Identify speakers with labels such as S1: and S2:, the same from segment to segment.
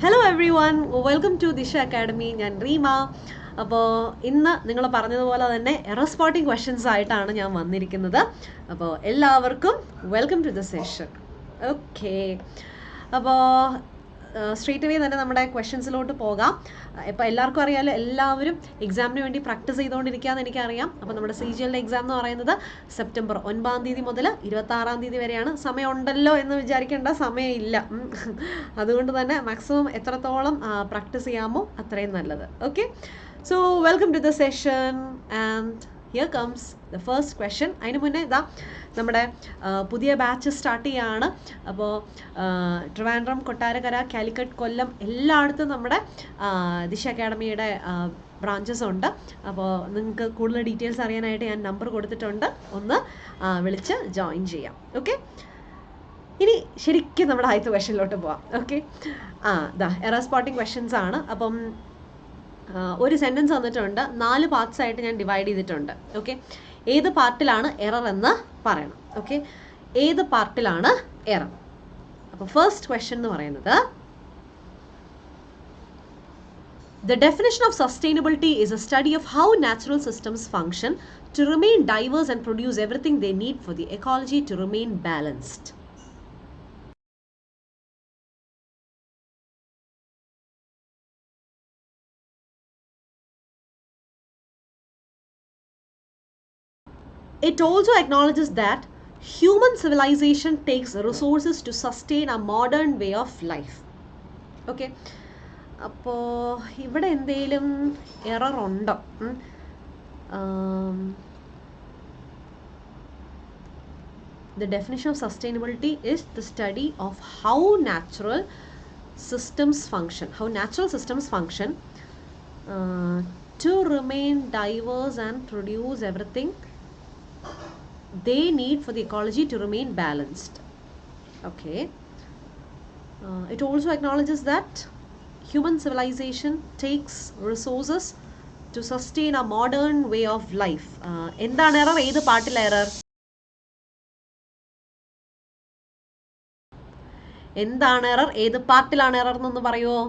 S1: Hello everyone, welcome to Disha academy. ഞാൻ റീമ. അപ്പോൾ ഇന്ന് നിങ്ങൾ പറഞ്ഞതുപോലെ തന്നെ എറർ സ്പോട്ടിംഗ് ക്വസ്റ്റ്യൻസ് ആയിട്ടാണ് ഞാൻ വന്നിരിക്കുന്നത്. അപ്പോൾ എല്ലാവർക്കും welcome to the session. Okay, അപ്പോൾ സ്ട്രേറ്റ് അവേ തന്നെ നമ്മുടെ ക്വസ്റ്റ്യൻസിലോട്ട് പോകാം. ഇപ്പോൾ എല്ലാവർക്കും അറിയാമല്ലോ, എല്ലാവരും എക്സാമിന് വേണ്ടി പ്രാക്ടീസ് ചെയ്തുകൊണ്ടിരിക്കുകയെന്ന് എനിക്കറിയാം. അപ്പോൾ നമ്മുടെ CGL എക്സാം എന്ന് പറയുന്നത് സെപ്റ്റംബർ 9 മുതൽ 26 വരെയാണ്. സമയമുണ്ടല്ലോ എന്ന് വിചാരിക്കേണ്ട, സമയമില്ല. അതുകൊണ്ട് തന്നെ മാക്സിമം എത്രത്തോളം പ്രാക്ടീസ് ചെയ്യാമോ അത്രയും നല്ലത്. Okay, so welcome to the session and here comes the first question. അതിന് മുന്നേ ഇതാ നമ്മുടെ പുതിയ ബാച്ച് സ്റ്റാർട്ട് ചെയ്യുകയാണ്. അപ്പോൾ ട്രിവാൻഡ്രം, കൊട്ടാരക്കര, കാലിക്കറ്റ്, കൊല്ലം എല്ലായിടത്തും നമ്മുടെ ദിശ അക്കാഡമിയുടെ ബ്രാഞ്ചസ് ഉണ്ട്. അപ്പോൾ നിങ്ങൾക്ക് കൂടുതൽ ഡീറ്റെയിൽസ് അറിയാനായിട്ട് ഞാൻ നമ്പർ കൊടുത്തിട്ടുണ്ട്, ഒന്ന് വിളിച്ച് ജോയിൻ ചെയ്യാം. ഓക്കെ, ഇനി ശരിക്കും നമ്മുടെ ആദ്യത്തെ ക്വസ്റ്റ്യനിലോട്ട് പോവാം. ഓക്കെ, എറർ സ്പോട്ടിംഗ് ക്വസ്റ്റ്യൻസ് ആണ്. അപ്പം ഒരു സെൻറ്റൻസ് തന്നിട്ടുണ്ട്, 4 പാർട്സ് ആയിട്ട് ഞാൻ ഡിവൈഡ് ചെയ്തിട്ടുണ്ട്. ഓക്കെ, ഏത് പാർട്ടിലാണ് എറർ എന്ന് പറയണം. ഓക്കെ, ഏത് പാർട്ടിലാണ് എറർ? അപ്പോൾ ഫസ്റ്റ് ക്വസ്റ്റ്യൻ എന്ന് പറയുന്നത്, The definition of sustainability is a study of how natural systems function to remain diverse and produce everything they need for the ecology to remain balanced. It also acknowledges that human civilization takes resources to sustain a modern way of life. Okay, അപ്പോൾ ഇവിടെ എന്തെങ്കിലും error ഉണ്ടോ? The definition of sustainability is the study of how natural systems function to remain diverse and produce everything they need for the ecology to remain balanced. Okay, it also acknowledges that human civilization takes resources to sustain a modern way of life. എന്താണ് error? ഏത് പാർട്ടിൽ error? എന്താണ് error? ഏത് പാർട്ടിലാണ് error എന്നൊന്ന് പറയുമോ?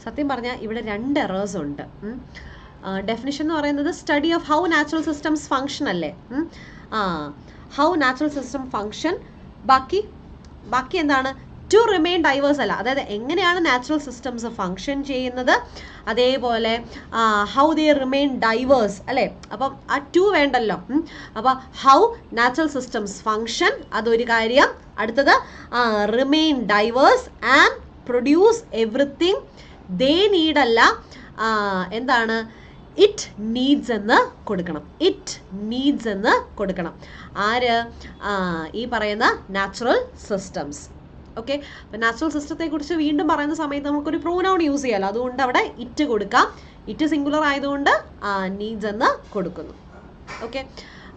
S1: സത്യം പറഞ്ഞാൽ ഇവിടെ 2 എറേഴ്സ് ഉണ്ട്. ഡെഫിനിഷൻ എന്ന് പറയുന്നത് study of how natural systems function അല്ലേ? How natural system function. ബാക്കി എന്താണ്? ടു റിമെയിൻ ഡൈവേഴ്സ് അല്ല, അതായത് എങ്ങനെയാണ് നാച്ചുറൽ സിസ്റ്റംസ് ഫങ്ഷൻ ചെയ്യുന്നത്, അതേപോലെ ഹൗ ദേ റിമെയിൻ ഡൈവേഴ്സ് അല്ലേ? അപ്പം ആ 2 വേണ്ടല്ലോ. അപ്പോൾ ഹൗ നാച്ചുറൽ സിസ്റ്റംസ് ഫങ്ഷൻ അതൊരു കാര്യം, അടുത്തത് remain diverse and produce everything they need അല്ല, എന്താണ്? ഇറ്റ് നീഡ്സ് എന്ന് കൊടുക്കണം. ഇറ്റ് നീഡ്സ് എന്ന് കൊടുക്കണം. ആര്? ഈ പറയുന്ന നാച്ചുറൽ സിസ്റ്റംസ്. ഓക്കെ, അപ്പം നാച്ചുറൽ സിസ്റ്റത്തെ കുറിച്ച് വീണ്ടും പറയുന്ന സമയത്ത് നമുക്കൊരു പ്രൊനൗൺ യൂസ് ചെയ്യാമല്ലോ, അതുകൊണ്ട് അവിടെ ഇറ്റ് കൊടുക്കാം. ഇറ്റ് സിംഗുലർ ആയതുകൊണ്ട് നീഡ്സ് എന്ന് കൊടുക്കുന്നു. ഓക്കെ,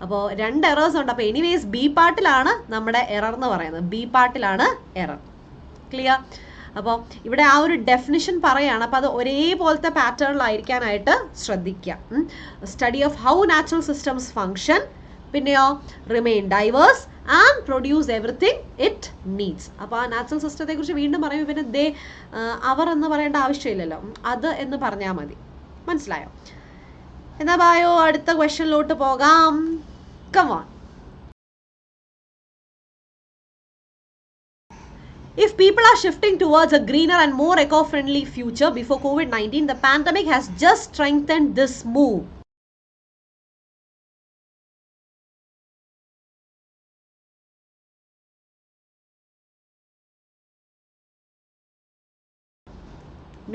S1: അപ്പോൾ 2 എറേഴ്സ് ഉണ്ട്. അപ്പോൾ എനിവേസ് ബി പാർട്ടിലാണ് നമ്മുടെ എറർ എന്ന് പറയുന്നത്. ബി പാർട്ടിലാണ് എറർ. ക്ലിയർ? അപ്പോൾ ഇവിടെ ആ ഒരു ഡെഫിനിഷൻ പറയുകയാണ്. അപ്പോൾ അത് ഒരേപോലത്തെ പാറ്റേണിലായിരിക്കാനായിട്ട് ശ്രദ്ധിക്കുക. Study of how natural systems function, പിന്നെയോ remain diverse and produce everything it needs. അപ്പോൾ ആ നാച്ചുറൽ സിസ്റ്റത്തെ കുറിച്ച് വീണ്ടും പറയുമ്പോൾ പിന്നെ ദേ അവർ എന്ന് പറയേണ്ട ആവശ്യമില്ലല്ലോ, അത് എന്ന് പറഞ്ഞാൽ മതി. മനസ്സിലായോ? എന്നാ ബായോ അടുത്ത ക്വസ്റ്റ്യനിലോട്ട് പോകാം. Come on. If people are shifting towards a greener and more eco-friendly future before COVID-19, the pandemic has just strengthened this move.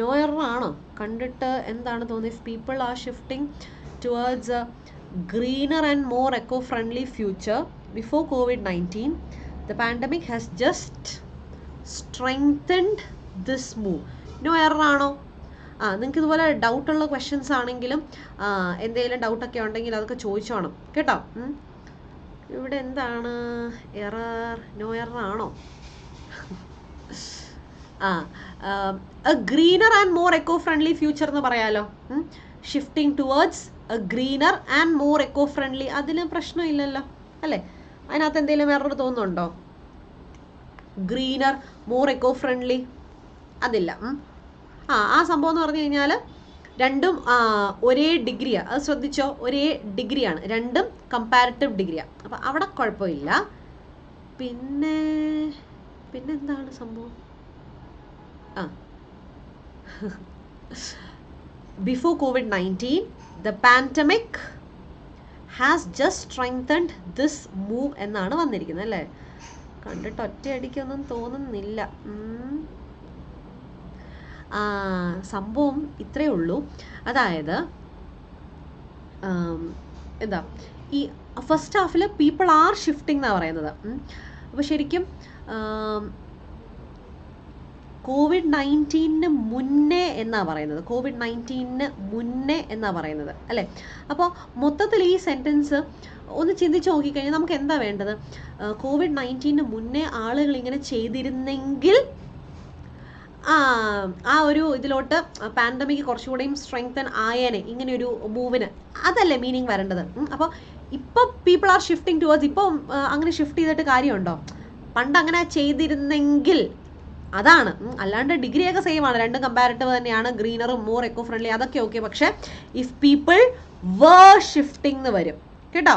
S1: No error ആണോ? കണ്ടിട്ട് എന്താണ് തോന്നുന്നത്? If people are shifting towards a greener and more eco-friendly future before COVID-19, the pandemic has just strengthened this move. No error ആണോ? നിങ്ങൾക്ക് ഇതുപോലെ ഡൗട്ടുള്ള questions ആണെങ്കിലും എന്തെങ്കിലും ഡൗട്ടൊക്കെ ഉണ്ടെങ്കിൽ അതൊക്കെ ചോദിച്ചോണം കേട്ടോ. ഇവിടെ എന്താണ് എറർ? നോ എറർ ആണോ? A greener and more eco friendly future എന്ന് പറയാലോ. Shifting towards A greener and more eco friendly, അതിന് പ്രശ്നമില്ലല്ലോ. അല്ലേ? അതിനകത്ത് എന്തെങ്കിലും എറർ തോന്നുന്നുണ്ടോ? ഗ്രീനർ, മോർ എക്കോ ഫ്രണ്ട്ലി, അതില്ല. ആ സംഭവം എന്ന് പറഞ്ഞു കഴിഞ്ഞാൽ രണ്ടും ഒരേ ഡിഗ്രിയാണ്, അത് ശ്രദ്ധിച്ചോ, ഒരേ ഡിഗ്രിയാണ്, രണ്ടും കമ്പാരിറ്റീവ് ഡിഗ്രിയാണ്. അപ്പം അവിടെ കുഴപ്പമില്ല. പിന്നെന്താണ് സംഭവം? Before COVID-19 the pandemic has just strengthened this move എന്നാണ് വന്നിരിക്കുന്നത് അല്ലേ? കണ്ടിട്ട് ഒറ്റയടിക്കൊന്നും തോന്നുന്നില്ല. സംഭവം ഇത്രയേ ഉള്ളൂ. അതായത് എന്താ, ഈ first Hafil people are shifting എന്നാണ് പറയുന്നത്. അപ്പോൾ ശരിക്കും COVID-19 മുന്നേ എന്നാണ് പറയുന്നത്, COVID-19 മുന്നേ എന്നാണ് പറയുന്നത് അല്ലേ? അപ്പോൾ മൊത്തത്തിൽ ഈ സെൻറ്റൻസ് ഒന്ന് ചിന്തിച്ച് നോക്കിക്കഴിഞ്ഞാൽ നമുക്ക് എന്താ വേണ്ടത്? COVID-19 മുന്നേ ആളുകൾ ഇങ്ങനെ ചെയ്തിരുന്നെങ്കിൽ ആ ഒരു ഇതിലോട്ട് പാൻഡമിക് കുറച്ചുകൂടെയും സ്ട്രെങ്തൻ ആയേനെ, ഇങ്ങനെയൊരു മൂവിന്, അതല്ലേ മീനിങ് വരേണ്ടത്. അപ്പോൾ ഇപ്പോൾ പീപ്പിൾ ആർ ഷിഫ്റ്റിംഗ് ടുവേർഡ്സ്, ഇപ്പം അങ്ങനെ ഷിഫ്റ്റ് ചെയ്തിട്ട് കാര്യമുണ്ടോ? പണ്ട് അങ്ങനെ ചെയ്തിരുന്നെങ്കിൽ അതാണ്. അല്ലാണ്ട് ഡിഗ്രിയൊക്കെ സെയിം ആണ്, രണ്ടും കമ്പാരിറ്റീവ് തന്നെയാണ്, ഗ്രീനറും മോർ എക്കോ ഫ്രണ്ട്ലി അതൊക്കെ ഓക്കെ. പക്ഷെ ഇഫ് പീപ്പിൾ വർ ഷിഫ്റ്റിംഗ് എന്ന് വരും കേട്ടോ.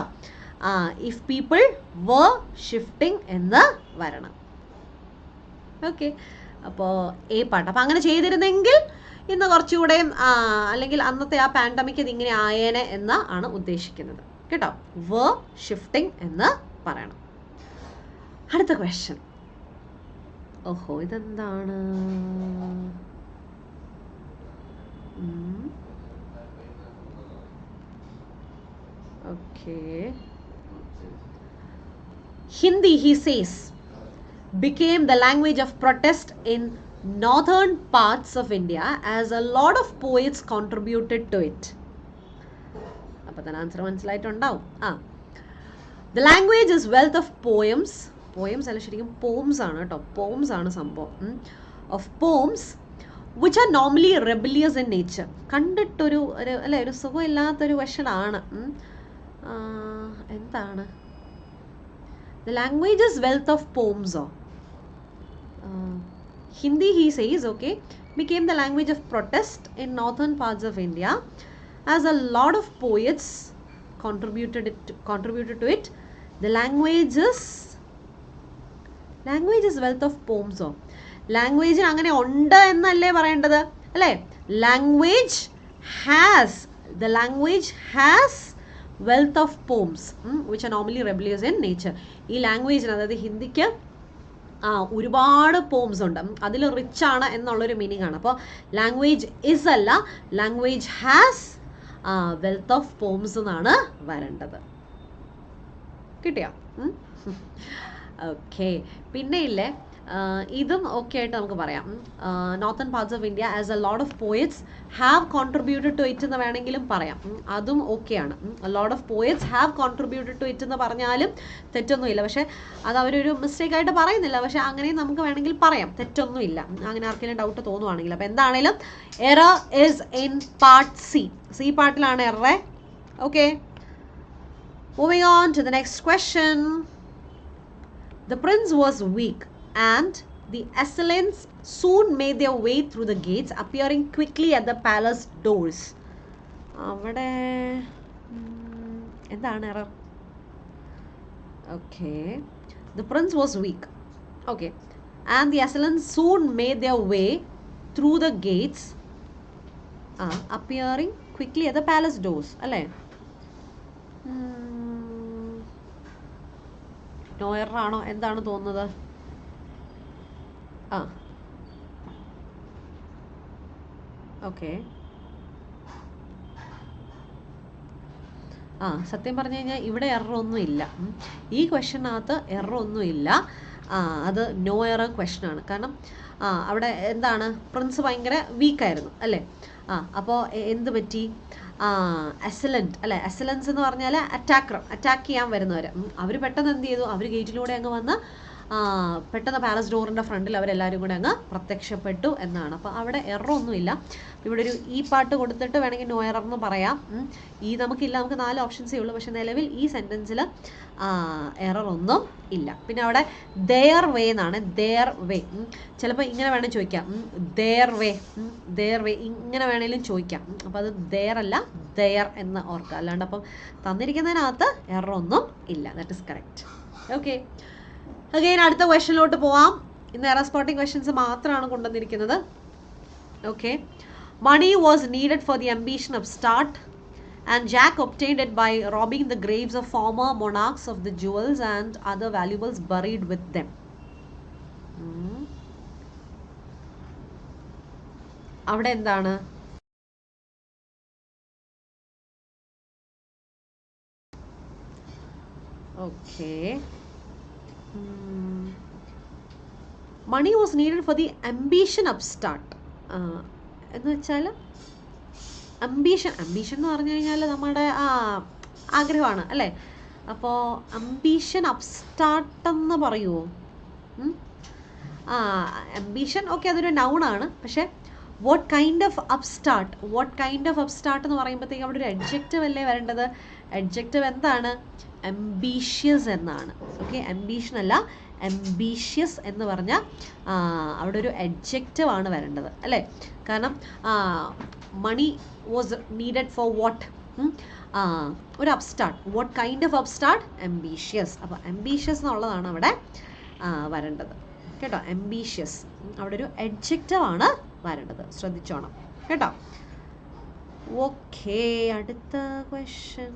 S1: ഇഫ് പീപ്പിൾ വർ ഷിഫ്റ്റിംഗ് എന്ന് വരണം. ഓക്കെ, അപ്പോൾ എ പാട്ട്. അപ്പം അങ്ങനെ ചെയ്തിരുന്നെങ്കിൽ ഇന്ന് കുറച്ചുകൂടെയും അല്ലെങ്കിൽ അന്നത്തെ ആ പാൻഡമിക് ഇതിങ്ങനെ ആയേനെ എന്ന് ആണ് ഉദ്ദേശിക്കുന്നത് കേട്ടോ. വർ ഷിഫ്റ്റിംഗ് എന്ന് പറയണം. അടുത്ത ക്വസ്റ്റ്യൻ. ഓഹോ, ഇതെന്താണ്? Okay, Hindi, he says, became the language of protest in northern parts of India as a lot of poets contributed to it. അപ്പോൾ തന്നെ ആൻസർ മനസ്സിലായിട്ടുണ്ടാവും. The language is wealth of poems അല്ല, ശരിക്കും poems ആണ് കേട്ടോ, poems ആണ് സംഭവം. Of poems which are normally rebellious in nature. കണ്ടിട്ടൊരു അല്ലേ, ഒരു സുഖമില്ലാത്തൊരു ക്വസ്റ്റ്യൻ ആണ്. എന്താണ്? The language is wealth of poems. Hindi, he says, okay, became the language of protest in northern parts of India as a lot of poets contributed to it. The language is wealth of poems. Language അങ്ങനെ ഉണ്ട് എന്നല്ലേ പറയേണ്ടത് അല്ലേ? the language has wealth of poems which are normally rebellious in nature. ഈ ലാംഗ്വേജിന്, അതായത് ഹിന്ദിക്ക് ഒരുപാട് poems ഉണ്ട്, അതിൽ റിച്ച് ആണ് എന്നുള്ളൊരു മീനിങ് ആണ്. അപ്പോൾ ലാംഗ്വേജ് ഇസ് അല്ല, language has wealth of poems എന്നാണ് വരേണ്ടത്. കിട്ടിയോ? ഓക്കെ, പിന്നെ ഇല്ലേ, ഇതും ഓക്കെ ആയിട്ട് നമുക്ക് പറയാം. Northern parts of India as a lot of poets have contributed to it എന്ന് വേണമെങ്കിലും പറയാം. അതും ഓക്കെയാണ്. Lot of poets have contributed to it എന്ന് പറഞ്ഞാലും തെറ്റൊന്നുമില്ല. പക്ഷേ അത് അവരൊരു മിസ്റ്റേക്ക് ആയിട്ട് പറയുന്നില്ല, പക്ഷെ അങ്ങനെയും നമുക്ക് വേണമെങ്കിൽ പറയാം, തെറ്റൊന്നുമില്ല. അങ്ങനെ ആർക്കെങ്കിലും ഡൗട്ട് തോന്നുവാണെങ്കിൽ. അപ്പോൾ എന്താണേലും error is in part C പാർട്ടിലാണ് error. Okay, moving on to the next question. The prince was weak, and the assailants soon made their way through the gates, appearing quickly at the palace doors. അവിടെ എന്താണ് error? Okay, the prince was weak, okay, and the assailants soon made their way through the gates, appearing quickly at the palace doors. അല്ലേ? No error ആണോ? എന്താണ് തോന്നുന്നത്? Okay, സത്യം പറഞ്ഞു കഴിഞ്ഞാൽ ഇവിടെ എററൊന്നും ഇല്ല. ഈ ക്വസ്റ്റ്യനകത്ത് എററൊന്നും ഇല്ല. അത് നോ എറർ ക്വസ്റ്റ്യൻ ആണ്. കാരണം അവിടെ എന്താണ്, പ്രിൻസ് ഭയങ്കര വീക്കായിരുന്നു അല്ലേ? അപ്പോൾ എന്ത് പറ്റി? അസലൻറ്റ് അല്ലേ? അസലൻസ് എന്ന് പറഞ്ഞാൽ അറ്റാക്ക് ചെയ്യാൻ വരുന്നവർ. അവർ പെട്ടെന്ന് എന്ത് ചെയ്തു? അവർ ഗേറ്റിലൂടെ അങ്ങ് വന്ന് പെട്ടെന്ന് പാലസ് ഡോറിൻ്റെ ഫ്രണ്ടിൽ അവരെല്ലാവരും കൂടെ അങ്ങ് പ്രത്യക്ഷപ്പെട്ടു എന്നാണ്. അപ്പോൾ അവിടെ എററൊന്നുമില്ല. ഇവിടെ ഒരു ഈ പാട്ട് കൊടുത്തിട്ട് വേണമെങ്കിൽ നോ എറർ എന്ന് പറയാം. ഈ നമുക്കില്ല, നമുക്ക് 4 ഓപ്ഷൻസേ ഉള്ളൂ. പക്ഷെ നിലവിൽ ഈ സെൻറ്റൻസിൽ എററൊന്നും ഇല്ല. പിന്നെ അവിടെ ദെയർ വേ എന്നാണ്, ദെയർ വേ. ചിലപ്പോൾ ഇങ്ങനെ വേണം ചോദിക്കാം, ദെയർ വേ, ദെയർ വേ ഇങ്ങനെ വേണേലും ചോദിക്കാം. അപ്പോൾ അത് ദെയർ അല്ല, ദെയർ എന്ന് ഓർക്കുക. അല്ലാണ്ട് അപ്പം തന്നിരിക്കുന്നതിനകത്ത് എററൊന്നും ഇല്ല. That is correct. Okay, again അടുത്ത ക്വസ്റ്റ്യനിലോട്ട് പോവാം. ഇന്ന് എറർ സ്പോട്ടിംഗ് ക്വസ്റ്റ്യൻസ് മാത്രമാണ് കൊണ്ടുവന്നിരിക്കുന്നത്. Okay, money was needed for the ambition upstart, and Jack obtained it by robbing the graves of former monarchs of the jewels and other valuables buried with them. അവിടെ എന്താണ്? Okay, money was needed for the ambition upstart എന്ന് വെച്ചാൽ ambition എന്ന് പറഞ്ഞു കഴിഞ്ഞാൽ നമ്മുടെ ആഗ്രഹമാണ് അല്ലേ? അപ്പോൾ അംബീഷൻ അപ്സ്റ്റാർട്ട് എന്ന് പറയുമോ? അംബീഷൻ ഓക്കെ, അതൊരു നൗണാണ്. പക്ഷേ വാട്ട് കൈൻഡ് ഓഫ് അപ്സ്റ്റാർട്ട് എന്ന് പറയുമ്പോഴത്തേക്കും അവിടെ ഒരു അഡ്ജക്റ്റീവ് അല്ലേ വരേണ്ടത്? അഡ്ജക്റ്റീവ് എന്താണ്? അംബീഷ്യസ് എന്നാണ്. ഓക്കെ, അംബീഷൻ അല്ല, അംബീഷ്യസ് എന്ന് പറഞ്ഞാൽ അവിടെ ഒരു അഡ്ജക്റ്റീവ് ആണ് വരേണ്ടത് അല്ലേ? കാരണം money was needed for what? ഒരു upstart. What kind of upstart? Ambitious. അപ്പോൾ അംബീഷ്യസ് എന്നുള്ളതാണ് അവിടെ വരേണ്ടത് കേട്ടോ. അംബീഷ്യസ് അവിടെ ഒരു അഡ്ജക്റ്റീവ് ആണ് വരേണ്ടത്, ശ്രദ്ധിച്ചോണം കേട്ടോ. ഓക്കെ, അടുത്ത ക്വസ്റ്റ്യൻ.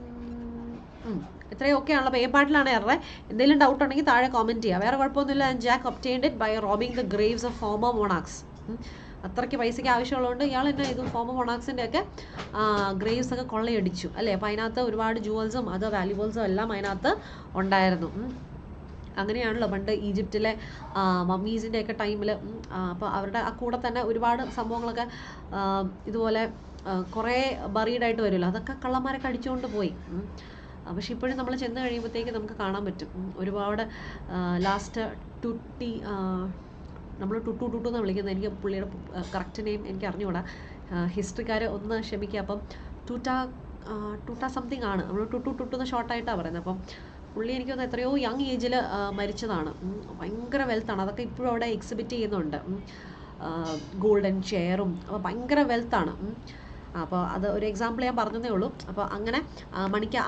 S1: ഇത്രയും ഓക്കെ ആണല്ലോ. അപ്പോൾ പാട്ടിലാണ് എറർ. എന്തെങ്കിലും ഡൗട്ട് ഉണ്ടെങ്കിൽ താഴെ കോമെൻറ്റ് ചെയ്യുക. വേറെ കുഴപ്പമൊന്നുമില്ല. Jack obtained it by robbing the graves of former monarchs. അത്രയ്ക്ക് പൈസയ്ക്ക് ആവശ്യമുള്ളതുകൊണ്ട് ഇയാൾ എന്നാ ചെയ്തു? ഫോമർ മൊണാക്സിൻ്റെ ഒക്കെ ഗ്രേവ്സ് ഒക്കെ കൊള്ളയടിച്ചു അല്ലേ? അപ്പോൾ അതിനകത്ത് ഒരുപാട് ജുവൽസും അതർ വാല്യുബിൾസും എല്ലാം അതിനകത്ത് ഉണ്ടായിരുന്നു. അങ്ങനെയാണല്ലോ പണ്ട് ഈജിപ്തിലെ മമ്മീസിൻ്റെ ഒക്കെ ടൈമിൽ. അപ്പോൾ അവരുടെ ആ കൂടെ തന്നെ ഒരുപാട് സംഭവങ്ങളൊക്കെ ഇതുപോലെ കുറേ ബറീഡായിട്ട് വരുമല്ലോ, അതൊക്കെ കള്ളന്മാരൊക്കെ അടിച്ചുകൊണ്ട് പോയി. പക്ഷെ ഇപ്പോഴും നമ്മൾ ചെന്ന് കഴിയുമ്പോഴത്തേക്ക് നമുക്ക് കാണാൻ പറ്റും ഒരുപാട്. ലാസ്റ്റ് ടുട്ടി, നമ്മൾ ടുട്ടു എന്ന് വിളിക്കുന്നത്, എനിക്ക് പുള്ളിയുടെ കറക്റ്റ് നെയിം എനിക്ക് അറിഞ്ഞുകൂടാ, ഹിസ്റ്ററിക്കാർ ഒന്ന് ക്ഷമിക്കുക. അപ്പം ടൂട്ട സംതിങ് ആണ്, നമ്മൾ ടുട്ടു എന്ന് ഷോർട്ടായിട്ടാണ് പറയുന്നത്. അപ്പം പുള്ളി എനിക്ക് തോന്നുന്നു എത്രയോ യങ് ഏജിൽ മരിച്ചതാണ്. ഭയങ്കര വെൽത്താണ്. അതൊക്കെ ഇപ്പോഴും അവിടെ എക്സിബിറ്റ് ചെയ്യുന്നുണ്ട്. ഗോൾഡൻ ചെയറും, അപ്പോൾ ഭയങ്കര വെൽത്താണ്. അപ്പോൾ അത് ഒരു എക്സാമ്പിൾ ഞാൻ പറഞ്ഞതേ ഉള്ളൂ. അപ്പോൾ അങ്ങനെ മണിക്ക്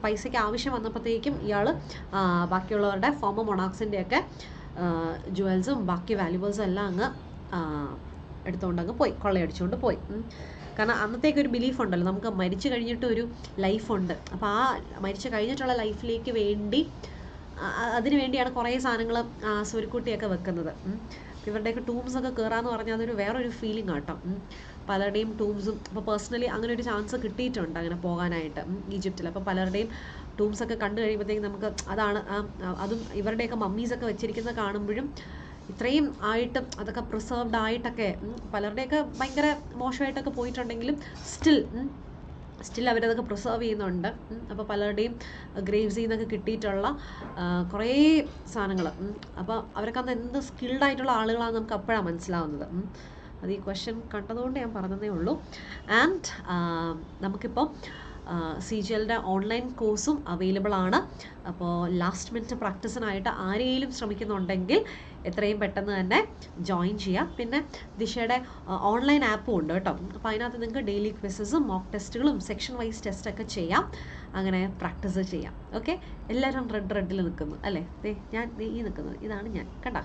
S1: പൈസയ്ക്ക് ആവശ്യം വന്നപ്പോഴത്തേക്കും ഇയാൾ ബാക്കിയുള്ളവരുടെ ഫോമർ മൊണാക്സിൻ്റെയൊക്കെ ജുവൽസും ബാക്കി വാല്യുബിൾസും എല്ലാം അങ്ങ് എടുത്തുകൊണ്ട് പോയി, കൊള്ളയടിച്ചുകൊണ്ട് പോയി. കാരണം അന്നത്തേക്കൊരു ബിലീഫ് ഉണ്ടല്ലോ, നമുക്ക് മരിച്ചു കഴിഞ്ഞിട്ട് ഒരു ലൈഫുണ്ട്. അപ്പോൾ ആ മരിച്ചു കഴിഞ്ഞിട്ടുള്ള ലൈഫിലേക്ക് വേണ്ടി, അതിന് വേണ്ടിയാണ് കുറേ സാധനങ്ങൾ സ്വരുക്കൂട്ടിയൊക്കെ വെക്കുന്നത്. ഇവരുടെയൊക്കെ ടൂംസൊക്കെ കയറാന്ന് പറഞ്ഞാൽ അതൊരു വേറൊരു ഫീലിംഗ് ആട്ടോ. പലരുടെയും ടൂംസും, അപ്പോൾ പേഴ്സണലി അങ്ങനെ ഒരു ചാൻസ് കിട്ടിയിട്ടുണ്ട് അങ്ങനെ പോകാനായിട്ട് ഈജിപ്തിൽ. അപ്പോൾ പലരുടെയും ടൂംസൊക്കെ കണ്ടു കഴിയുമ്പോഴത്തേക്കും നമുക്ക് അതാണ് അതും ഇവരുടെയൊക്കെ മമ്മീസൊക്കെ വെച്ചിരിക്കുന്നത് കാണുമ്പോഴും ഇത്രയും ആയിട്ടും അതൊക്കെ പ്രിസർവ്ഡ് ആയിട്ടൊക്കെ പലരുടെയൊക്കെ ഭയങ്കര മോശമായിട്ടൊക്കെ പോയിട്ടുണ്ടെങ്കിലും സ്റ്റിൽ അവരതൊക്കെ പ്രിസർവ് ചെയ്യുന്നുണ്ട്. അപ്പോൾ പലരുടെയും ഗ്രേവ്സിൽ നിന്നൊക്കെ കിട്ടിയിട്ടുള്ള കുറേ സാധനങ്ങൾ, അപ്പോൾ അവരൊക്കെ അന്ന് എന്ത് സ്കിൽഡ് ആയിട്ടുള്ള ആളുകളാണെന്ന് നമുക്ക് അപ്പോഴാണ് മനസ്സിലാവുന്നത്. അത് ഈ ക്വസ്റ്റ്യൻ കണ്ടതുകൊണ്ട് ഞാൻ പറഞ്ഞതേ ഉള്ളൂ. ആൻഡ് നമുക്കിപ്പം CGLൻ്റെ ഓൺലൈൻ കോഴ്സും അവൈലബിൾ ആണ്. അപ്പോൾ ലാസ്റ്റ് മിനിറ്റ് പ്രാക്ടീസിനായിട്ട് ആരെയും ശ്രമിക്കുന്നുണ്ടെങ്കിൽ എത്രയും പെട്ടെന്ന് തന്നെ ജോയിൻ ചെയ്യുക. പിന്നെ ദിശയുടെ ഓൺലൈൻ ആപ്പും ഉണ്ട് കേട്ടോ. അപ്പോൾ അതിനകത്ത് നിങ്ങൾക്ക് ഡെയിലി ക്വിസസും മോക്ക് ടെസ്റ്റുകളും സെക്ഷൻ വൈസ് ടെസ്റ്റൊക്കെ ചെയ്യാം. അങ്ങനെ പ്രാക്ടീസ് ചെയ്യാം. ഓക്കെ, എല്ലാവരും റെഡിൽ നിൽക്കുന്നു അല്ലേ? ഞാൻ ഈ നിൽക്കുന്നത് ഇതാണ് ഞാൻ, കണ്ടോ?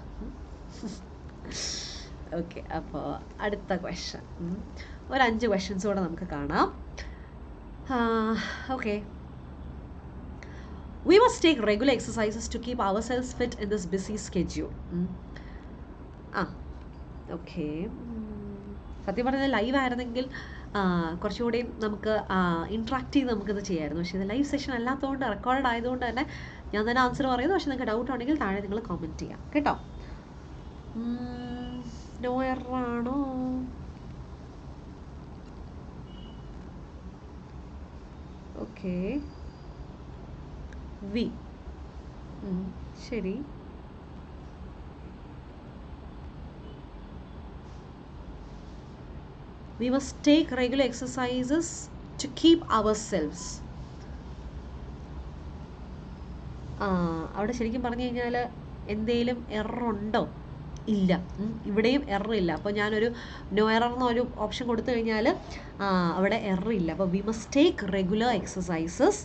S1: ഓക്കെ, അപ്പോൾ അടുത്ത ക്വസ്റ്റ്യൻ, ഒരു 5 ക്വസ്റ്റ്യൻസ് കൂടെ നമുക്ക് കാണാം. Okay, we must take regular exercises to keep ourselves fit in this busy schedule. Okay, സത്യം പറഞ്ഞാൽ ലൈവ് ആയിരുന്നെങ്കിൽ കുറച്ചുകൂടി നമുക്ക് ഇൻട്രാക്ട് ചെയ്ത് നമുക്കിത് ചെയ്യാമായിരുന്നു. പക്ഷേ ഇത് ലൈവ് സെഷൻ അല്ലാത്തതുകൊണ്ട്, റെക്കോർഡ് ആയതുകൊണ്ട് തന്നെ ഞാൻ തന്നെ ആൻസർ പറയുന്നു. പക്ഷേ നിങ്ങൾക്ക് ഡൗട്ട് ഉണ്ടെങ്കിൽ താഴെ നിങ്ങൾ കമൻറ്റ് ചെയ്യാം കേട്ടോ. നോ എററാണോ? ഓക്കെ, വി ശരി. We must take regular exercises to keep ourselves. അവിടെ ശരിക്കും പറഞ്ഞു കഴിഞ്ഞാൽ എന്തെങ്കിലും എറർ ഉണ്ടോ? ഇല്ല. ഇവിടെയും എറർ ഇല്ല. അപ്പോൾ ഞാനൊരു നോ എറർ എന്നൊരു ഓപ്ഷൻ കൊടുത്തു കഴിഞ്ഞാൽ അവിടെ എറർ ഇല്ല. അപ്പോൾ we must take regular exercises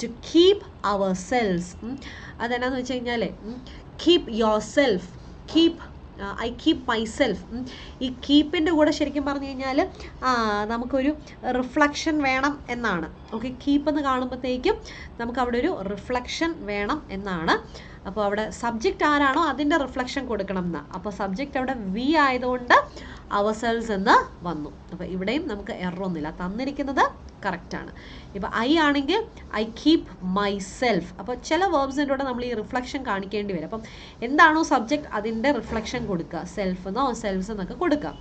S1: to keep ourselves. അതെന്നാന്ന് വെച്ച് കഴിഞ്ഞാൽ keep yourself, keep I keep myself. ഈ കീപ്പിൻ്റെ കൂടെ ശരിക്കും പറഞ്ഞു കഴിഞ്ഞാൽ നമുക്കൊരു റിഫ്ലക്ഷൻ വേണം എന്നാണ്. ഓക്കെ, കീപ്പ് എന്ന് കാണുമ്പോഴത്തേക്കും നമുക്ക് അവിടെ ഒരു റിഫ്ലക്ഷൻ വേണം എന്നാണ്. അപ്പോൾ അവിടെ സബ്ജക്റ്റ് ആരാണോ അതിൻ്റെ റിഫ്ലക്ഷൻ കൊടുക്കണം എന്നാണ്. അപ്പോൾ സബ്ജക്റ്റ് അവിടെ വി ആയതുകൊണ്ട് അവർ സെൽസ് എന്ന് വന്നു. അപ്പോൾ ഇവിടെയും നമുക്ക് എറർ ഒന്നുമില്ല, തന്നിരിക്കുന്നത് കറക്റ്റാണ്. ഇപ്പോൾ ഐ ആണെങ്കിൽ ഐ കീപ്പ് മൈ സെൽഫ്. അപ്പോൾ ചില വേർബ്സിൻ്റെ കൂടെ നമ്മൾ ഈ റിഫ്ലക്ഷൻ കാണിക്കേണ്ടി വരും. അപ്പം എന്താണോ സബ്ജക്റ്റ് അതിൻ്റെ റിഫ്ലക്ഷൻ കൊടുക്കുക, സെൽഫ് എന്നോ സെൽഫ്സ് എന്നൊക്കെ കൊടുക്കുക.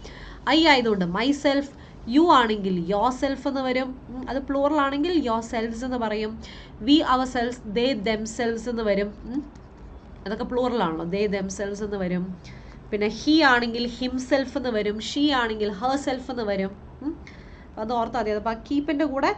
S1: ഐ ആയതുകൊണ്ട് മൈ സെൽഫ്, യു ആണെങ്കിൽ യോർ സെൽഫ് എന്ന് വരും. അത് പ്ലൂറൽ ആണെങ്കിൽ യോർ സെൽഫ്സ് എന്ന് പറയും. V our selves, they them cells എന്ന് വരും. അതൊക്കെ പ്ലൂറലാണല്ലോ, ദേ ദെം സെൽസ് എന്ന് വരും. പിന്നെ ഹി ആണെങ്കിൽ ഹിംസെൽഫ് എന്ന് വരും. ഷീ ആണെങ്കിൽ ഹർ സെൽഫ് എന്ന് വരും. അപ്പോൾ അത് ഓർത്താൽ മതി. അപ്പോൾ ആ കീപ്പിൻ്റെ കൂടെ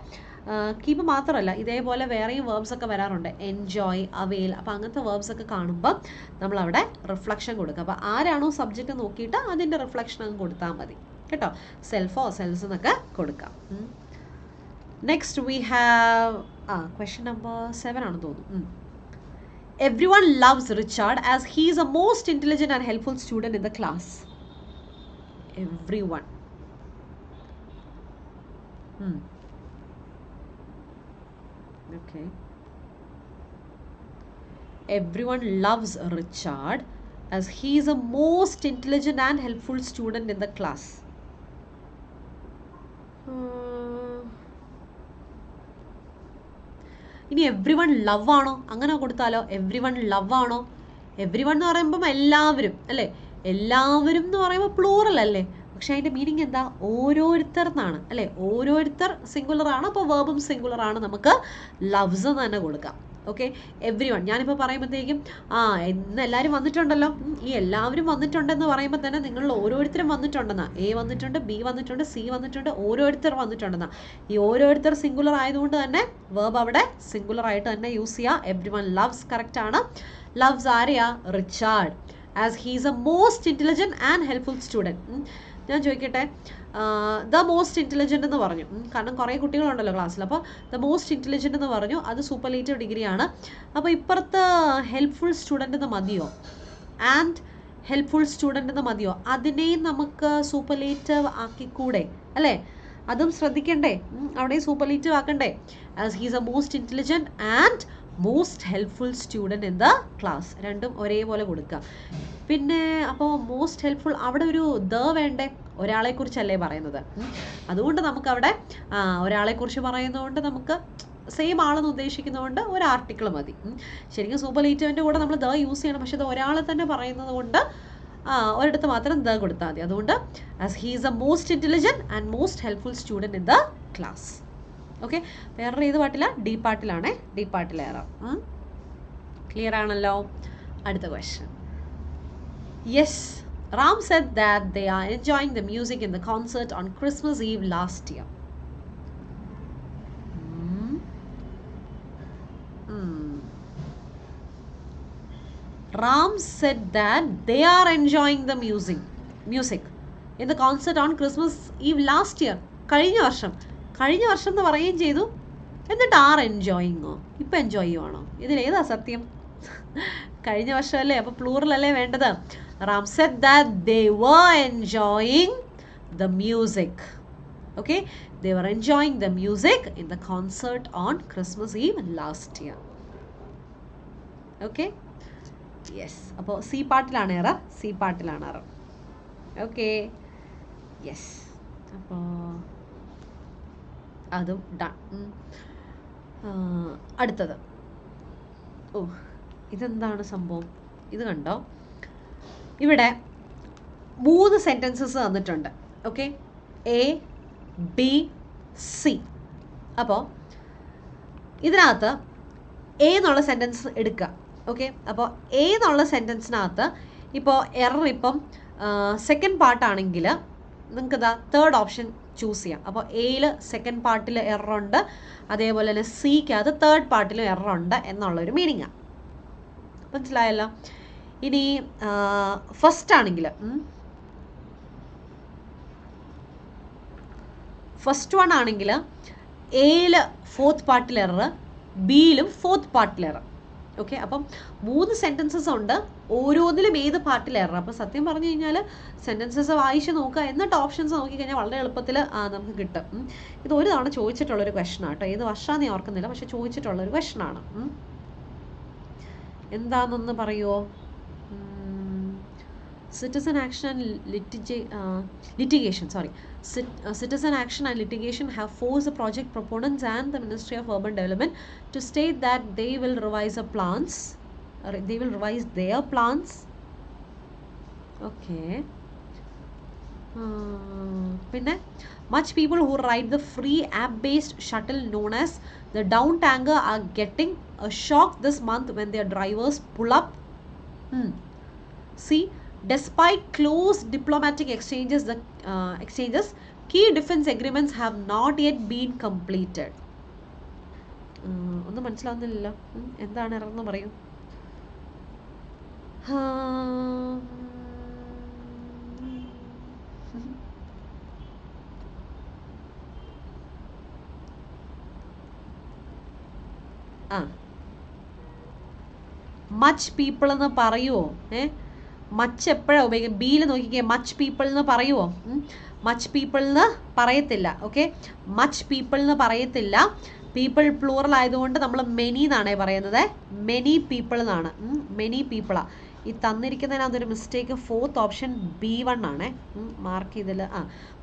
S1: കീപ്പ് മാത്രമല്ല, ഇതേപോലെ വേറെയും വേർബ്സ് ഒക്കെ വരാറുണ്ട്. Enjoy, avail. അപ്പോൾ അങ്ങനത്തെ വേർബ്സ് ഒക്കെ കാണുമ്പോൾ നമ്മളവിടെ റിഫ്ലക്ഷൻ കൊടുക്കുക. അപ്പോൾ ആരാണോ സബ്ജക്റ്റ് നോക്കിയിട്ട് അതിൻ്റെ റിഫ്ലക്ഷൻ അങ്ങ് കൊടുത്താൽ മതി കേട്ടോ. സെൽഫോ സെൽസ് എന്നൊക്കെ കൊടുക്കാം. Next we have question number 7 ആണെന്ന് തോന്നുന്നു. Everyone loves Richard as he is a most intelligent and helpful student in the class. Everyone. Okay. Everyone loves Richard as he is a most intelligent and helpful student in the class. ഇനി every one love ആണോ? അങ്ങനെ കൊടുത്താലോ? Every one love ആണോ? Every one എന്ന് പറയുമ്പം എല്ലാവരും അല്ലേ? എല്ലാവരും എന്ന് പറയുമ്പോൾ പ്ലൂറൽ അല്ലേ? പക്ഷെ അതിൻ്റെ മീനിങ് എന്താ? ഓരോരുത്തർ എന്നാണ് അല്ലേ? ഓരോരുത്തർ സിംഗുലർ ആണ്. അപ്പോൾ വേർബും സിംഗുലർ ആണ്. നമുക്ക് ലവ്സ് എന്ന് തന്നെ കൊടുക്കാം. Okay, every one. ഞാനിപ്പോൾ പറയുമ്പോഴത്തേക്കും ഇന്ന് എല്ലാവരും വന്നിട്ടുണ്ടല്ലോ, ഈ എല്ലാവരും വന്നിട്ടുണ്ടെന്ന് പറയുമ്പോൾ തന്നെ നിങ്ങളിൽ ഓരോരുത്തരും വന്നിട്ടുണ്ടെന്നാ. എ വന്നിട്ടുണ്ട്, ബി വന്നിട്ടുണ്ട്, സി വന്നിട്ടുണ്ട്, ഓരോരുത്തർ വന്നിട്ടുണ്ടെന്നാ. ഈ ഓരോരുത്തർ സിംഗുലർ ആയതുകൊണ്ട് തന്നെ വേർബ് അവിടെ സിംഗുലർ ആയിട്ട് തന്നെ യൂസ് ചെയ്യുക. എവ്രി വൺ ലവ്സ് കറക്റ്റ് ആണ്. ലവ്സ് ആരെയാ? Richard. As he's a most intelligent and helpful student. ഞാൻ ചോദിക്കട്ടെ, ദ മോസ്റ്റ് ഇൻ്റലിജൻ്റ് എന്ന് പറഞ്ഞു. കാരണം കുറേ കുട്ടികളുണ്ടല്ലോ ക്ലാസ്സിൽ. അപ്പോൾ ദ മോസ്റ്റ് ഇൻ്റലിജൻ്റ് എന്ന് പറഞ്ഞു, അത് സൂപ്പർലേറ്റീവ് ഡിഗ്രിയാണ്. അപ്പോൾ ഇപ്പുറത്ത് ഹെൽപ്ഫുൾ സ്റ്റുഡൻ്റ് എന്ന് മതിയോ? ആൻഡ് ഹെൽപ്ഫുൾ സ്റ്റുഡൻ്റ് എന്ന് മതിയോ? അതിനെയും നമുക്ക് സൂപ്പർലേറ്റീവ് ആക്കിക്കൂടെ അല്ലേ? അതും ശ്രദ്ധിക്കണ്ടേ? അവിടെയും സൂപ്പർലേറ്റീവ് ആക്കണ്ടേ? As he's a most intelligent and most helpful student in the class. രണ്ടും ഒരേപോലെ കൊടുക്കുക. പിന്നെ അപ്പോൾ മോസ്റ്റ് ഹെൽപ്ഫുൾ, അവിടെ ഒരു ദ വേണ്ടേ? ഒരാളെക്കുറിച്ചല്ലേ പറയുന്നത്. അതുകൊണ്ട് നമുക്കവിടെ ഒരാളെക്കുറിച്ച് പറയുന്നതുകൊണ്ട് നമുക്ക് സെയിം ആളെന്ന് ഉദ്ദേശിക്കുന്നതുകൊണ്ട് ഒരു ആർട്ടിക്കിൾ മതി. ശരിക്കും സൂപ്പർലേറ്റീവിൻ്റെ കൂടെ നമ്മൾ ദ യൂസ് ചെയ്യണം. പക്ഷെ അത് ഒരാളെ തന്നെ പറയുന്നത് കൊണ്ട് ഒരിടത്ത് മാത്രം ദ കൊടുത്താൽ മതി. അതുകൊണ്ട് as he is A most intelligent and most helpful student in the class. Okay, വേറെ ഏത് പാട്ടില്ല? ഡി പാട്ടിലാണേ. ഡി പാട്ടിലേറെ ക്ലിയർ ആണല്ലോ. അടുത്ത question. Yes, Ram said that they are enjoying the music in the concert on Christmas Eve last year. Ram said that they are enjoying the music in the concert on Christmas Eve last year. കഴിഞ്ഞ വർഷം എന്ന് പറയുകയും ചെയ്തു. എന്നിട്ട് R എൻജോയിങ്ങോ? ഇപ്പം enjoy ചെയ്യുവാണോ? ഇതിലേതാ സത്യം? കഴിഞ്ഞ വർഷമല്ലേ? അപ്പോൾ പ്ലൂറൽ അല്ലേ വേണ്ടത്? Ram said that they were enjoying the music. Okay, they were enjoying the music in the concert on Christmas Eve last year. Okay, yes. അപ്പോൾ സി പാട്ടിലാണ് എറർ. സി പാട്ടിലാണ് എറർ. Okay, yes. അപ്പോൾ അതും done. അടുത്തത്. ഇതെന്താണ് സംഭവം? ഇത് കണ്ടോ? ഇവിടെ 3 സെൻറ്റൻസസ് തന്നിട്ടുണ്ട്. Okay, A, B, C. അപ്പോൾ ഇതിനകത്ത് എ എന്നുള്ള സെൻറ്റൻസ് എടുക്കുക. ഓക്കെ, അപ്പോൾ എ എന്നുള്ള സെൻറ്റൻസിനകത്ത് ഇപ്പോൾ എറർ ഇപ്പം സെക്കൻഡ് പാർട്ടാണെങ്കിൽ നിങ്ങൾക്ക് ഇതാ തേർഡ് ഓപ്ഷൻ ചൂസ് ചെയ്യാം. അപ്പോൾ എയിൽ സെക്കൻഡ് പാർട്ടിൽ എററുണ്ട്, അതേപോലെ തന്നെ സിക്ക് അത് തേർഡ് പാർട്ടിലും എററുണ്ട് എന്നുള്ളൊരു മീനിങ്ങാണ്. മനസ്സിലായല്ലോ? ഇനി ഫസ്റ്റ് ആണെങ്കിൽ ഫസ്റ്റ് വൺ ആണെങ്കിൽ എയിൽ ഫോർത്ത് പാർട്ടിൽ എറർ, ബിയിലും ഫോർത്ത് പാർട്ടിൽ എറർ. ഓക്കെ, അപ്പം 3 സെൻറ്റൻസസ് ഉണ്ട്, ഓരോന്നിലും ഏത് പാർട്ടിൽ എറർ. അപ്പോൾ സത്യം പറഞ്ഞു കഴിഞ്ഞാൽ സെൻറ്റൻസസ് വായിച്ച് നോക്കുക, എന്നിട്ട് ഓപ്ഷൻസ് നോക്കിക്കഴിഞ്ഞാൽ വളരെ എളുപ്പത്തിൽ നമുക്ക് കിട്ടും. ഇത് ഒരു തവണ ചോദിച്ചിട്ടുള്ളൊരു ക്വസ്റ്റനാണ് കേട്ടോ. ഏത് വർഷമാണെന്ന് ഞാൻ ഓർക്കുന്നില്ല, പക്ഷെ ചോദിച്ചിട്ടുള്ളൊരു ക്വസ്റ്റനാണ്. എന്താണെന്നൊന്ന് പറയുമോ? Citizen action and litigation, citizen action and litigation have forced the project proponents and the Ministry of Urban Development to state that they will revise their plans. Okay. Pinne, much people who ride the free app-based shuttle known as the Down Tanker are getting a shock this month when their drivers pull up. See, despite close diplomatic exchanges, key defense agreements have not yet been completed. ഒന്നും മനസ്സിലാവുന്നില്ലല്ലോ. എന്താണ് എറർന്ന് പറയൂ. Much people എന്ന് പറയുമോ? Much എപ്പോഴാണ് ഉപയോഗിക്കുക? ബിയിൽ നോക്കിക്കേ, much people എന്ന് പറയുമോ? മച്ച് പീപ്പിൾ എന്ന് പറയത്തില്ല. ഓക്കെ, മച്ച് പീപ്പിൾ എന്ന് പറയത്തില്ല. പീപ്പിൾ പ്ലൂറൽ ആയതുകൊണ്ട് നമ്മൾ മെനി എന്നാണേ പറയുന്നത്. മെനി പീപ്പിൾ എന്നാണ്. മെനി പീപ്പിളാണ് ഈ തന്നിരിക്കുന്നതിനകത്തൊരു മിസ്റ്റേക്ക്. ഫോർത്ത് ഓപ്ഷൻ B1 ആണേ, മാർക്ക് ചെയ്തിൽ.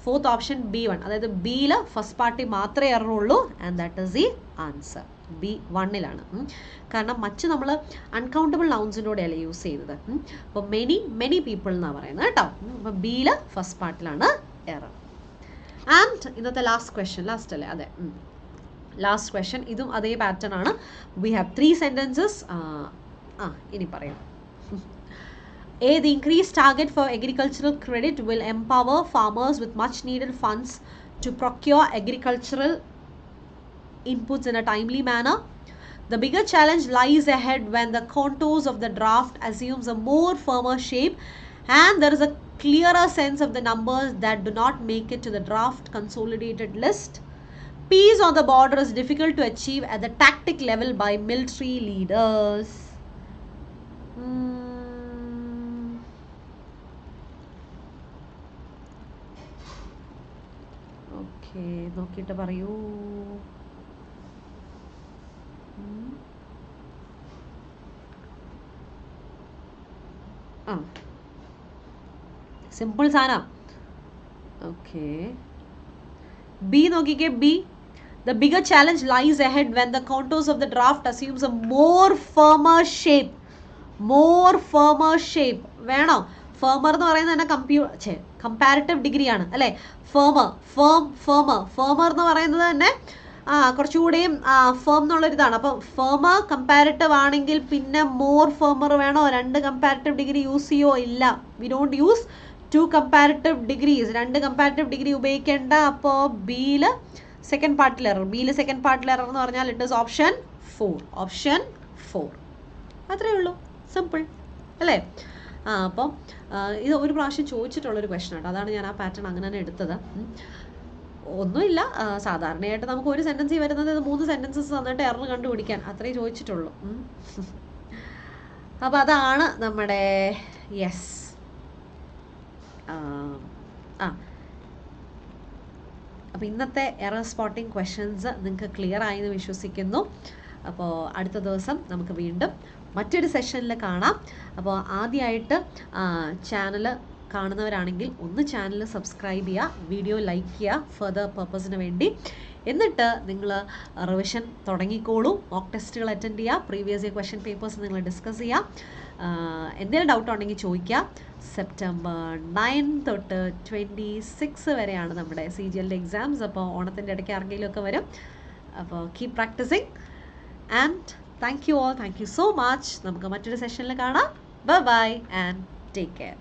S1: ഫോർത്ത് ഓപ്ഷൻ B1, അതായത് ബിയിൽ ഫസ്റ്റ് പാർട്ടി മാത്രമേ എററുള്ളൂ. And that is the answer. B1 കാരണം മച്ച് നമ്മൾ അൺകൗണ്ടബിൾ നൗൺസിലൂടെയല്ല യൂസ് ചെയ്യുന്നത്. അപ്പോൾ മെനി പീപ്പിൾ എന്നാണ് പറയുന്നത് കേട്ടോ. അപ്പോൾ ബിയിൽ ഫസ്റ്റ് പാർട്ടിലാണ് എറർ. ആൻഡ് ഇന്നത്തെ ലാസ്റ്റ് ക്വസ്റ്റ്യൻ, ലാസ്റ്റ് അല്ലേ? അതെ, ലാസ്റ്റ് ക്വസ്റ്റ്യൻ. ഇതും അതേ പാറ്റേൺ ആണ്. We have 3 sentences. ഇനി പറയാം. The increased target for agricultural credit will empower farmers with much needed funds to procure agricultural inputs in a timely manner. The bigger challenge lies ahead when the contours of the draft assumes a more firmer shape and there is a clearer sense of the numbers that do not make it to the draft consolidated list. Peace on the border is difficult to achieve at the tactic level by military leaders. Okay, നോക്കിയിട്ട് പറയൂ. Simple സാധനം. Okay, B നോക്കിക്കേ. B, the bigger challenge lies ahead when the contours of the draft assumes a more firmer shape. വേണോ? ഫേമർ എന്ന് പറയുന്നത് തന്നെ comparative degree ആണ് അല്ലേ? ഫേമർ എന്ന് പറയുന്നത് തന്നെ കുറച്ചുകൂടിയും ഫേം എന്നുള്ളൊരിതാണ്. അപ്പോൾ ഫേമർ കമ്പാരിറ്റീവ് ആണെങ്കിൽ പിന്നെ മോർ ഫേമർ വേണോ? 2 കമ്പാരിറ്റീവ് ഡിഗ്രി യൂസ് ചെയ്യോ? ഇല്ല, we don't use 2 comparative degrees. 2 comparative degree ഉപയോഗിക്കേണ്ട. അപ്പോൾ ബിയിൽ സെക്കൻഡ് പാർട്ടിൽ എറർ. എന്ന് പറഞ്ഞാൽ ഇറ്റ് ഈസ് ഓപ്ഷൻ 4. അത്രയേ ഉള്ളൂ, സിമ്പിൾ അല്ലേ? അപ്പം ഇത് ഒരു പ്രാവശ്യം ചോദിച്ചിട്ടുള്ളൊരു ക്വസ്റ്റൻ ആണ്. അതാണ് ഞാൻ ആ പാറ്റേൺ അങ്ങനെ തന്നെ എടുത്തത്. ഒന്നുമില്ല, സാധാരണയായിട്ട് നമുക്ക് ഒരു സെൻറ്റൻസിൽ വരുന്നത് 3 സെൻറ്റൻസസ് തന്നിട്ട് എറർ കണ്ടുപിടിക്കാൻ, അത്രേ ചോദിച്ചിട്ടുള്ളൂ. അപ്പോൾ അതാണ് നമ്മുടെ യെസ്. അപ്പോൾ ഇന്നത്തെ എറർ സ്പോട്ടിംഗ് ക്വസ്റ്റ്യൻസ് നിങ്ങൾക്ക് ക്ലിയർ ആയി എന്ന് വിശ്വസിക്കുന്നു. അപ്പോൾ അടുത്ത ദിവസം നമുക്ക് വീണ്ടും മറ്റൊരു സെഷനിൽ കാണാം. അപ്പോൾ ആദ്യമായിട്ട് ചാനൽ കാണുന്നവരാണെങ്കിൽ ഒന്ന് ചാനൽ സബ്സ്ക്രൈബ് ചെയ്യുക, വീഡിയോ ലൈക്ക് ചെയ്യുക ഫർദർ പർപ്പസിന് വേണ്ടി. എന്നിട്ട് നിങ്ങൾ റിവിഷൻ തുടങ്ങിക്കോളൂ, മോക്ക് ടെസ്റ്റുകൾ അറ്റൻഡ് ചെയ്യുക, പ്രീവിയസ് ഇയർ ക്വസ്റ്റ്യൻ പേപ്പേഴ്സ് നിങ്ങൾ ഡിസ്കസ് ചെയ്യുക. എന്തെങ്കിലും ഡൗട്ട് ഉണ്ടെങ്കിൽ ചോദിക്കുക. സെപ്റ്റംബർ 9 തൊട്ട് 26 വരെയാണ് നമ്മുടെ CGL എക്സാംസ്. അപ്പോൾ ഓണത്തിൻ്റെ ഇടയ്ക്ക് ആർക്കെങ്കിലുമൊക്കെ വരും. അപ്പോൾ keep practising and thank you all. Thank you so much. നമുക്ക് മറ്റൊരു സെഷനിൽ കാണാം. Bye and take care.